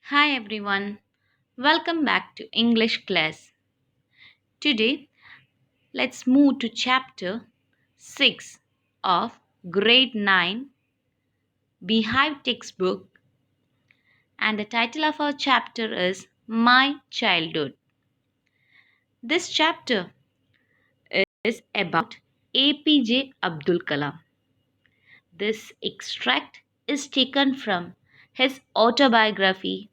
Hi everyone, welcome back to English class. Today, let's move to chapter 6 of grade 9 Beehive textbook, and the title of our chapter is My Childhood. This chapter is about APJ Abdul Kalam. This extract is taken from his autobiography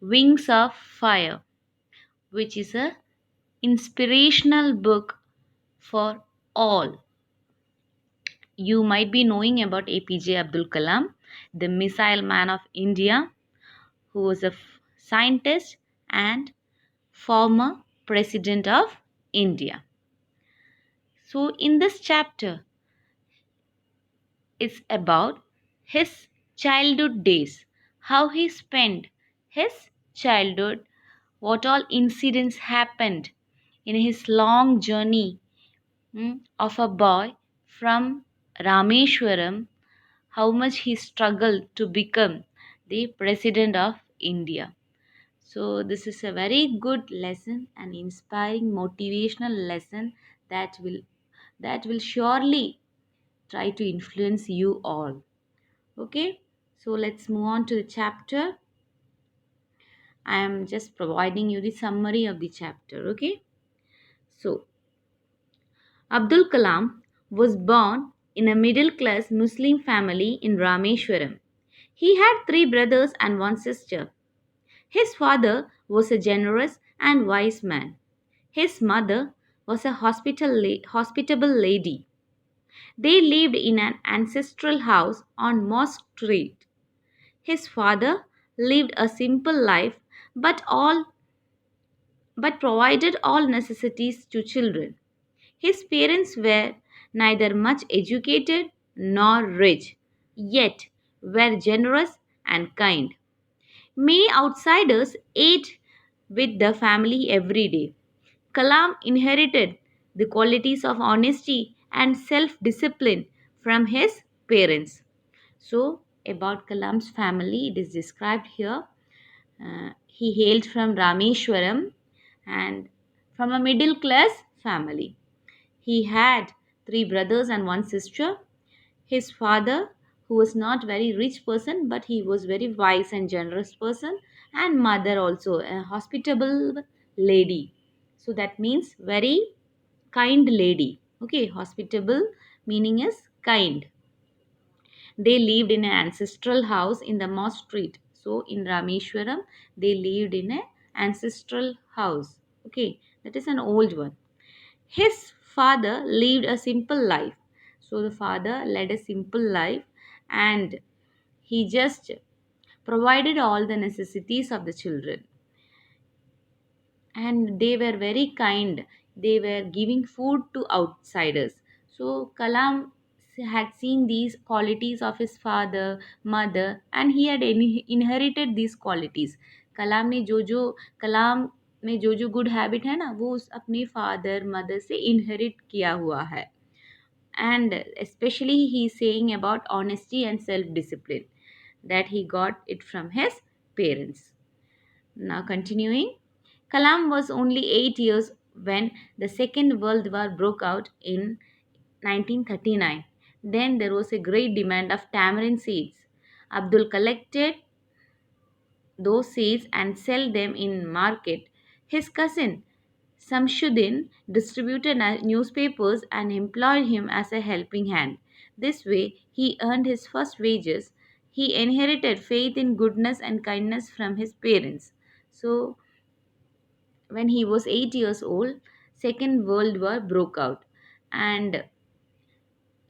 Wings of Fire, which is a inspirational book for all. You might be knowing about APJ Abdul Kalam, the missile man of India, who was a scientist and former president of India. So, in this chapter, it's about his childhood days, how he spent his childhood, what all incidents happened in his long journey of a boy from Rameshwaram, how much he struggled to become the president of India. So this is a very good lesson, an inspiring motivational lesson that will surely try to influence you all. Okay? So let's move on to the chapter. I am just providing you the summary of the chapter, okay? So Abdul Kalam was born in a middle class Muslim family in Rameshwaram. He had three brothers and one sister. His father was a generous and wise man. His mother was a hospitable lady. They lived in an ancestral house on Mosque Street. His father lived a simple life but provided all necessities to children. His parents were neither much educated nor rich, yet were generous and kind. Many outsiders ate with the family every day. Kalam inherited the qualities of honesty and self discipline from his parents. So, about Kalam's family, it is described here. He hailed from Rameshwaram and from a middle class family. He had three brothers and one sister. His father, who was not very rich person, but he was very wise and generous person, and mother also a hospitable lady. So that means very kind lady. Okay, hospitable meaning is kind. They lived in an ancestral house in the Moss Street. So in Rameshwaram, they lived in an ancestral house. Okay, that is an old one. His father lived a simple life. So the father led a simple life and he just provided all the necessities of the children. And they were very kind. They were giving food to outsiders. So Kalam had seen these qualities of his father, mother, and he had inherited these qualities. कलाम ने जो कलाम में जो good habit है ना वो उस अपने father mother से इनहेरिट किया हुआ है. And especially he is saying about honesty and self discipline that he got it from his parents. Now continuing, Kalam was only 8 years when the Second World War broke out in 1939. Then there was a great demand of tamarind seeds. Abdul collected those seeds and sell them in market. His cousin Samshuddin distributed newspapers and employed him as a helping hand. This way, he earned his first wages. He inherited faith in goodness and kindness from his parents. So, when he was 8 years old, Second World War broke out, and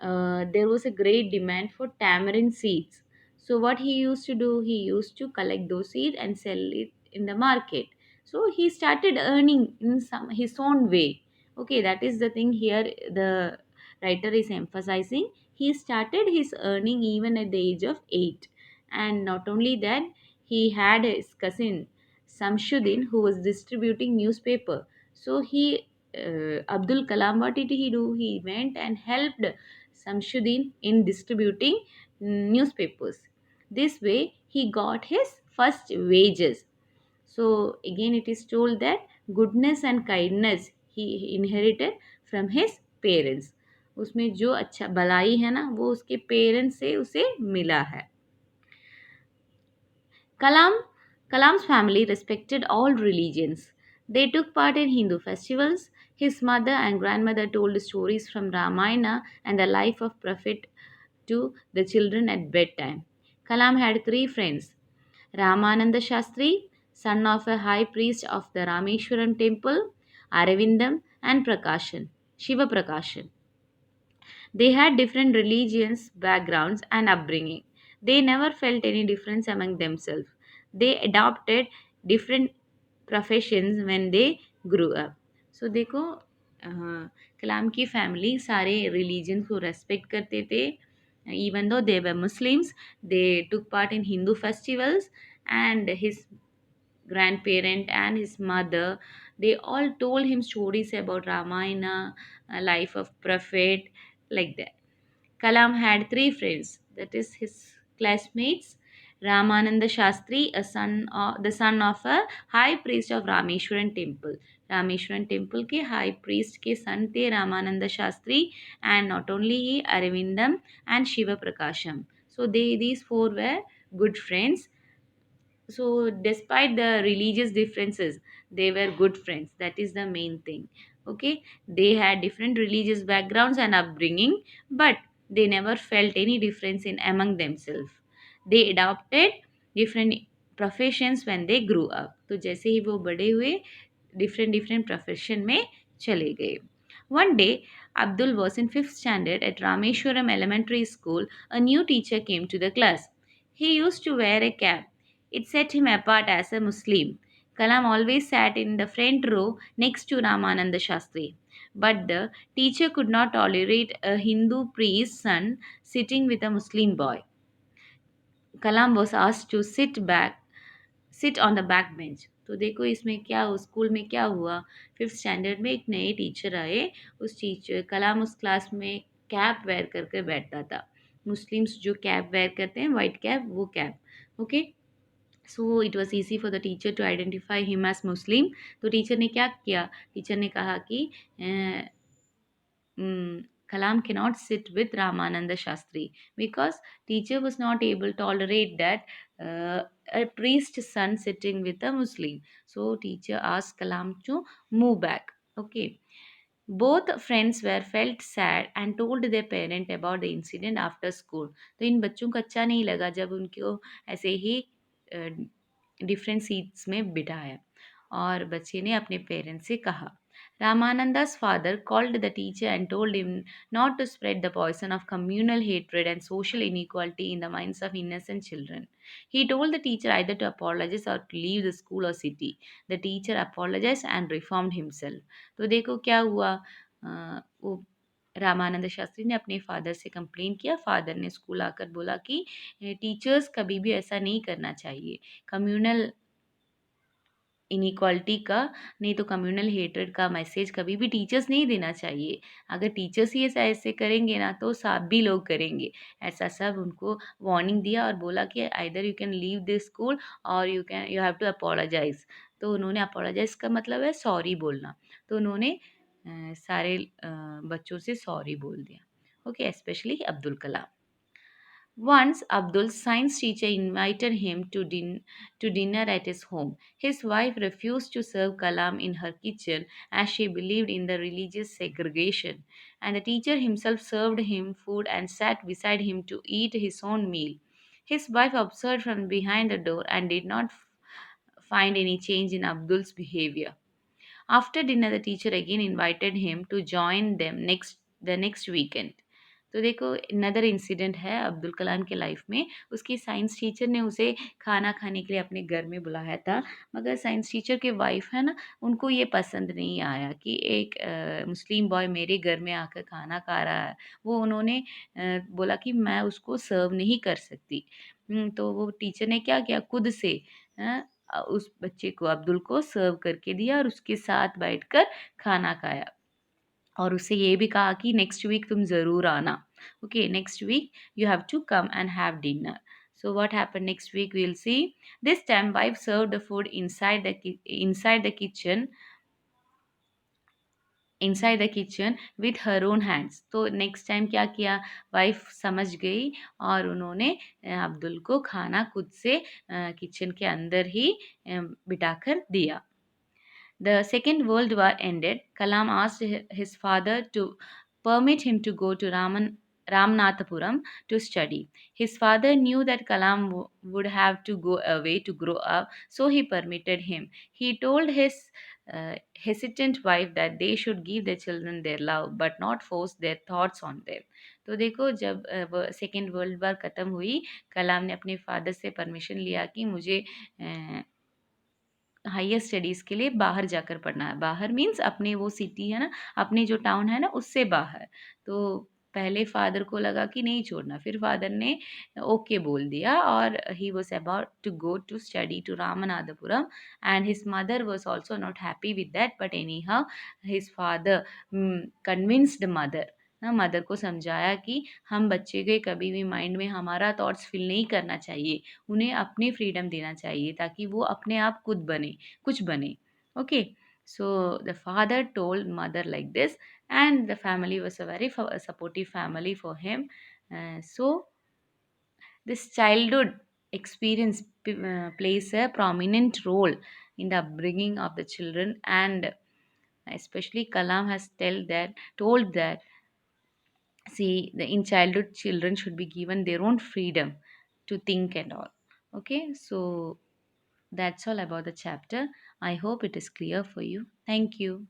there was a great demand for tamarind seeds. So what he used to do, he used to collect those seeds and sell it in the market. So he started earning in some his own way. Okay, that is the thing here the writer is emphasizing. He started his earning even at the age of 8. And not only that, he had his cousin Samshuddin who was distributing newspaper. So Abdul Kalam, what did he do? He went and helped Samshuddin in distributing newspapers. This way, he got his first wages. So again it is told that goodness and kindness he inherited from his parents. उसमें जो अच्छा भलाई है ना वो उसके parents से उसे मिला है. Kalam Kalam's family respected all religions. They took part in Hindu festivals. His mother and grandmother told stories from Ramayana and the life of Prophet to the children at bedtime. Kalam had three friends: Ramananda Shastri, son of a high priest of the Rameshwaram temple; Aravindam; and Shiva Prakashan. They had different religions, backgrounds, and upbringing. They never felt any difference among themselves. They adopted different professions when they grew up. So देखो कलाम की family सारे religion को respect करते थे. Even though they were Muslims, they took part in Hindu festivals, and his grandparent and his mother, they all told him stories about Ramayana, life of Prophet, like that. Kalam had three friends, that is his classmates. Ramananda Shastri, the son of a high priest of Rameshwaran temple. Rameshwaran temple के high priest के son थे Ramananda Shastri, and not only he, Arvindam and Shiva Prakasham. So these four were good friends. So despite the religious differences, they were good friends. That is the main thing. Okay, they had different religious backgrounds and upbringing, but they never felt any difference in among themselves. They adopted different professions when they grew up. तो जैसे ही वो बड़े हुए different different profession में चले गए. One day Abdul was in 5th standard at Rameshwaram Elementary School. A new teacher came to the class. He used to wear a cap. It set him apart as a Muslim. Kalam always sat in the front row next to Ramananda Shastri. But the teacher could not tolerate a Hindu priest's son sitting with a Muslim boy. Kalam was asked to sit on the back bench. तो देखो इसमें क्या school में क्या हुआ. 5th standard में एक नए टीचर आए. उस टीचर कलाम उस क्लास में कैप वेयर करके बैठता था. मुस्लिम्स जो कैप वेयर करते हैं, वाइट कैप, वो cap. Okay, so it was easy for the teacher to identify him as Muslim. तो टीचर ने क्या किया, टीचर ने कहा कि Kalam cannot sit with Ramananda Shastri because teacher was not able to tolerate that a priest's son sitting with a Muslim. So teacher asked Kalam to move back. Okay. Both friends were felt sad and told their parent about the incident after school. तो इन बच्चों को अच्छा नहीं लगा जब उनको ऐसे ही different seats में बिठाया, और बच्चे ने अपने पेरेंट्स से कहा. Ramananda's father called the teacher and told him not to spread the poison of communal hatred and social inequality in the minds of innocent children. He told the teacher either to apologize or to leave the school or city. The teacher apologized and reformed himself. तो देखो क्या हुआ. वो रामानंद शास्त्री ने अपने father से complain किया. Father ने स्कूल आकर बोला कि टीचर्स कभी भी ऐसा नहीं करना चाहिए. कम्युनल इनइक्वालिटी का, नहीं तो कम्युनल हेट्रेड का मैसेज कभी भी टीचर्स नहीं देना चाहिए. अगर टीचर्स ही ऐसा ऐसे करेंगे ना तो सब भी लोग करेंगे. ऐसा सब उनको वार्निंग दिया और बोला कि either you can leave this school और यू हैव टू अपोलोजाइज. तो उन्होंने अपोलोजाइज का मतलब है सॉरी बोलना. तो उन्होंने सारे बच्चों से सॉरी बोल दिया. Okay, specially Abdul Kalam. Once, Abdul's science teacher invited him to dinner at his home. His wife refused to serve Kalam in her kitchen as she believed in the religious segregation, and the teacher himself served him food and sat beside him to eat his own meal. His wife observed from behind the door and did not find any change in Abdul's behavior. After dinner, the teacher again invited him to join them the next weekend. तो देखो नदर incident है अब्दुल कलाम के life में. उसकी science teacher ने उसे खाना खाने के लिए अपने घर में बुलाया था, मगर साइंस टीचर के वाइफ है ना, उनको ये पसंद नहीं आया कि एक मुस्लिम बॉय मेरे घर में आकर खाना खा रहा है. वो उन्होंने बोला कि मैं उसको सर्व नहीं कर सकती. तो वो टीचर ने क्या किया, खुद से उस बच्चे को, अब्दुल को सर्व करके दिया और उसके साथ बैठकर खाना खाया. और उससे ये भी कहा कि नेक्स्ट वीक तुम ज़रूर आना. Okay, next week you have to come and have dinner. So what happened next week we'll see. This time wife served the food inside the kitchen, inside the kitchen with her own hands. तो next time क्या किया, wife समझ गई और उन्होंने अब्दुल को खाना खुद से किचन के अंदर ही बिठाकर दिया. The Second World War ended. Kalam asked his father to permit him to go to Ramanathapuram to study. His father knew that Kalam would have to go away to grow up, so he permitted him. He told his hesitant wife that they should give their children their love but not force their thoughts on them. तो देखो, जब second world war ख़त्म हुई, कलाम ने अपने father से permission लिया कि मुझे हायर स्टडीज़ के लिए बाहर जाकर पढ़ना है. बाहर मीन्स अपने वो सिटी है ना, अपने जो टाउन है ना उससे बाहर. तो पहले फादर को लगा कि नहीं छोड़ना, फिर फादर ने ओके बोल दिया और he was about to go to study to Ramanathapuram and his mother was also not happy with that, but anyhow his father convinced mother, ना मदर को समझाया कि हम बच्चे के कभी भी माइंड में हमारा थॉट्स फिल नहीं करना चाहिए, उन्हें अपनी फ्रीडम देना चाहिए ताकि वो अपने आप खुद बने, कुछ बने. Okay. So the father told mother like this, and the family was a very supportive family for him. So this childhood experience plays a prominent role in the upbringing of the children, and especially Kalam has told that, see, in childhood children should be given their own freedom to think and all. Okay, so that's all about the chapter. I hope it is clear for you. Thank you.